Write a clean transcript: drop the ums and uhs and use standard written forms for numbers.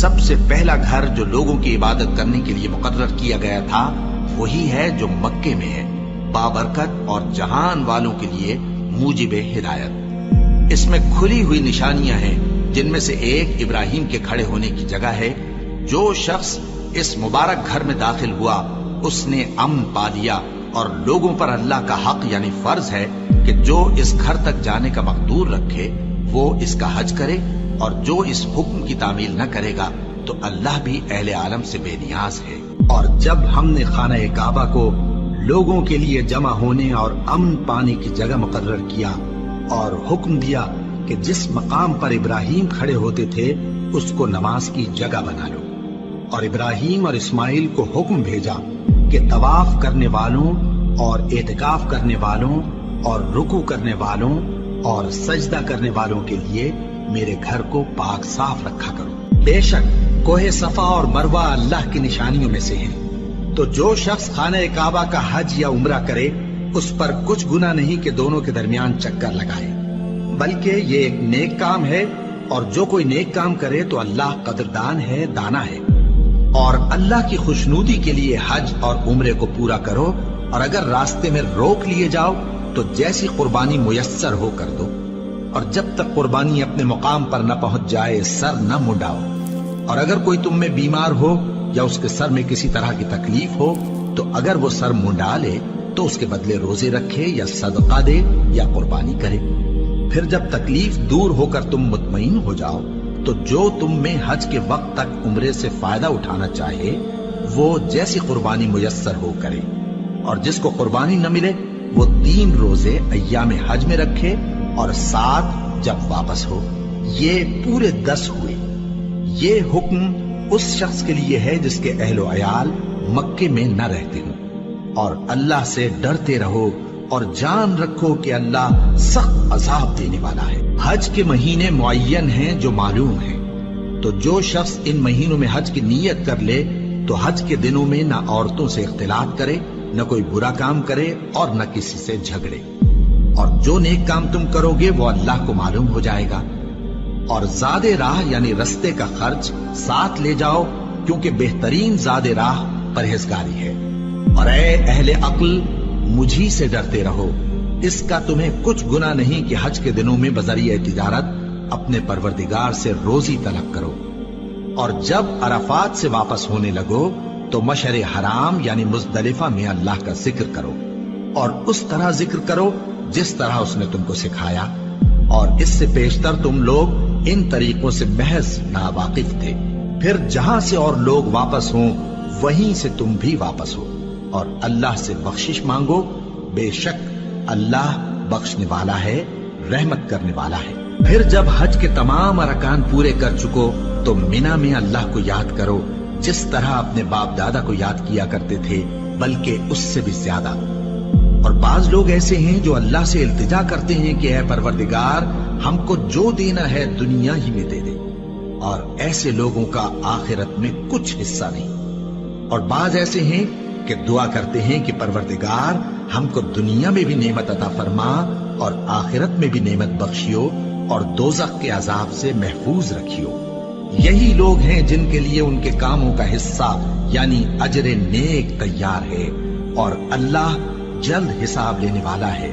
سب سے پہلا گھر جو لوگوں کی عبادت کرنے کے لیے مقرر کیا گیا تھا وہی ہے جو مکے میں ہے، بابرکت اور جہان والوں کے لیے موجب ہدایت۔ اس میں کھلی ہوئی نشانیاں ہیں، جن میں سے ایک ابراہیم کے کھڑے ہونے کی جگہ ہے۔ جو شخص اس مبارک گھر میں داخل ہوا اس نے امن پا لیا، اور لوگوں پر اللہ کا حق یعنی فرض ہے کہ جو اس گھر تک جانے کا مقدور رکھے وہ اس کا حج کرے، اور جو اس حکم کی تعمیل نہ کرے گا تو اللہ بھی اہل عالم سے بے نیاز ہے۔ اور جب ہم نے خانہ کعبہ کو لوگوں کے لیے جمع ہونے اور امن پانے کی جگہ مقرر کیا اور حکم دیا کہ جس مقام پر ابراہیم کھڑے ہوتے تھے اس کو نماز کی جگہ بنا لو، اور ابراہیم اور اسماعیل کو حکم بھیجا کہ طواف کرنے والوں اور اعتکاف کرنے والوں اور رکوع کرنے والوں اور سجدہ کرنے والوں کے لیے میرے گھر کو پاک صاف رکھا کرو۔ بے شک کوہ صفا اور مروہ اللہ کی نشانیوں میں سے ہیں، تو جو شخص خانہ کعبہ کا حج یا عمرہ کرے اس پر کچھ گناہ نہیں کہ دونوں کے درمیان چکر لگائے، بلکہ یہ ایک نیک کام ہے، اور جو کوئی نیک کام کرے تو اللہ قدردان ہے، دانا ہے۔ اور اللہ کی خوشنودی کے لیے حج اور عمرے کو پورا کرو، اور اگر راستے میں روک لیے جاؤ تو جیسی قربانی میسر ہو کر دو، اور جب تک قربانی اپنے مقام پر نہ پہنچ جائے سر نہ منڈاؤ۔ اور اگر کوئی تم میں بیمار ہو یا اس کے سر میں کسی طرح کی تکلیف ہو تو اگر وہ سر منڈا لے تو اس کے بدلے روزے رکھے یا صدقہ دے یا قربانی کرے۔ پھر جب تکلیف دور ہو کر تم مطمئن ہو جاؤ تو جو تم میں حج کے وقت تک عمرے سے فائدہ اٹھانا چاہے وہ جیسی قربانی میسر ہو کرے، اور جس کو قربانی نہ ملے وہ 3 روزے ایام حج میں رکھے اور 7 جب واپس ہو، یہ پورے 10 ہوئے۔ یہ حکم اس شخص کے لیے ہے جس کے اہل و عیال مکے میں نہ رہتے ہوں، اور اللہ سے ڈرتے رہو اور جان رکھو کہ اللہ سخت عذاب دینے والا ہے۔ حج کے مہینے معین ہیں جو معلوم ہیں، تو جو شخص ان مہینوں میں حج کی نیت کر لے تو حج کے دنوں میں نہ عورتوں سے اختلاط کرے، نہ کوئی برا کام کرے اور نہ کسی سے جھگڑے، اور جو نیک کام تم کرو گے وہ اللہ کو معلوم ہو جائے گا۔ اور زاد راہ یعنی رستے کا خرچ ساتھ لے جاؤ، کیونکہ بہترین زاد راہ پرہیزگاری ہے۔ اور اے اہل عقل مجھی سے ڈرتے رہو، اس کا تمہیں کچھ گناہ نہیں کہ حج کے دنوں میں بذریعہ تجارت اپنے پروردگار سے روزی طلب کرو۔ اور جب عرفات سے واپس ہونے لگو تو مشعر حرام یعنی مزدلفہ میں اللہ کا ذکر کرو، اور اس طرح ذکر کرو جس طرح اس نے تم کو سکھایا، اور اس سے پیشتر تم لوگ ان طریقوں سے محض ناواقف تھے۔ پھر جہاں سے اور لوگ واپس ہوں وہیں سے تم بھی واپس ہو، اور اللہ سے بخشش مانگو، بے شک اللہ بخشنے والا ہے، رحمت کرنے والا ہے۔ پھر جب حج کے تمام ارکان پورے کر چکو تو مینا میں اللہ کو یاد کرو جس طرح اپنے باپ دادا کو یاد کیا کرتے تھے، بلکہ اس سے بھی زیادہ۔ اور بعض لوگ ایسے ہیں جو اللہ سے التجا کرتے ہیں کہ اے پروردگار ہم کو جو دینا ہے دنیا ہی میں دے دے، اور ایسے لوگوں کا آخرت میں کچھ حصہ نہیں۔ اور بعض ایسے ہیں کہ دعا کرتے ہیں کہ پروردگار ہم کو دنیا میں بھی نعمت عطا فرما اور آخرت میں بھی نعمت بخشیو اور دوزخ کے عذاب سے محفوظ رکھیو۔ یہی لوگ ہیں جن کے لیے ان کے کاموں کا حصہ یعنی اجر نیک تیار ہے، اور اللہ جلد حساب لینے والا ہے۔